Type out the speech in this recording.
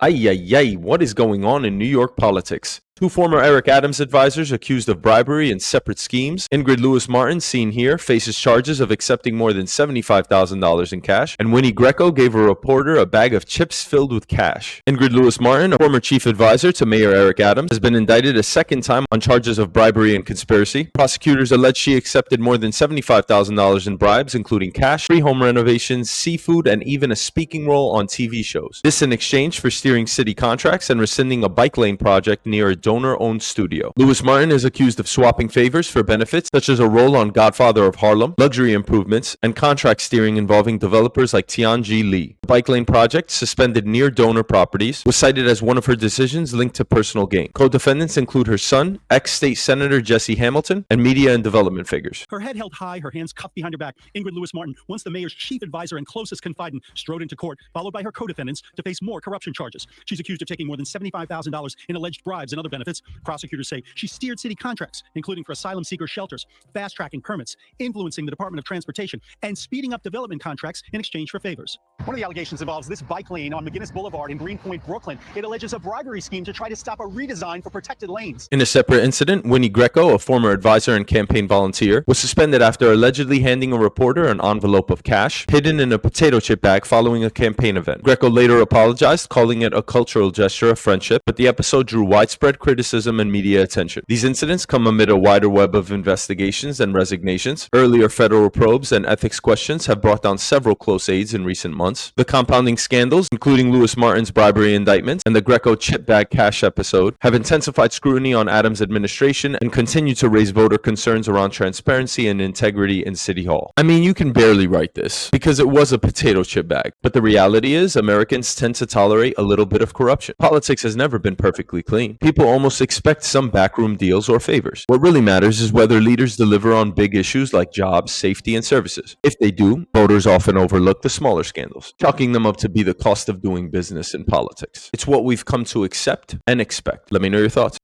Ay, ay, ay, what is going on in New York politics? Two former Eric Adams advisors accused of bribery and separate schemes. Ingrid Lewis-Martin, seen here, faces charges of accepting more than $75,000 in cash, and Winnie Greco gave a reporter a bag of chips filled with cash. Ingrid Lewis-Martin, a former chief advisor to Mayor Eric Adams, has been indicted a second time on charges of bribery and conspiracy. Prosecutors allege she accepted more than $75,000 in bribes, including cash, free home renovations, seafood, and even a speaking role on TV shows. This in exchange for steering city contracts and rescinding a bike lane project near a donor-owned studio. Lewis-Martin is accused of swapping favors for benefits, such as a role on Godfather of Harlem, luxury improvements, and contract steering involving developers like Tianji Li. The bike lane project, suspended near donor properties, was cited as one of her decisions linked to personal gain. Co-defendants include her son, ex-state senator Jesse Hamilton, and media and development figures. Her head held high, her hands cuffed behind her back, Ingrid Lewis-Martin, once the mayor's chief advisor and closest confidant, strode into court, followed by her co-defendants, to face more corruption charges. She's accused of taking more than $75,000 in alleged bribes and other benefits. Prosecutors say she steered city contracts, including for asylum seeker shelters, fast-tracking permits, influencing the Department of Transportation, and speeding up development contracts in exchange for favors. One of the allegations involves this bike lane on McGinnis Boulevard in Greenpoint, Brooklyn. It alleges a bribery scheme to try to stop a redesign for protected lanes. In a separate incident, Winnie Greco, a former advisor and campaign volunteer, was suspended after allegedly handing a reporter an envelope of cash hidden in a potato chip bag following a campaign event. Greco later apologized, calling it a cultural gesture of friendship, but the episode drew widespread criticism and media attention. These incidents come amid a wider web of investigations and resignations. Earlier federal probes and ethics questions have brought down several close aides in recent months. The compounding scandals, including Lewis-Martin's bribery indictment and the Greco chip bag cash episode, have intensified scrutiny on Adams' administration and continue to raise voter concerns around transparency and integrity in City Hall. I mean, you can barely write this because it was a potato chip bag, but the reality is Americans tend to tolerate a little bit of corruption. Politics has never been perfectly clean. People almost expect some backroom deals or favors. What really matters is whether leaders deliver on big issues like jobs, safety, and services. If they do, voters often overlook the smaller scandals, chalking them up to be the cost of doing business in politics. It's what we've come to accept and expect. Let me know your thoughts.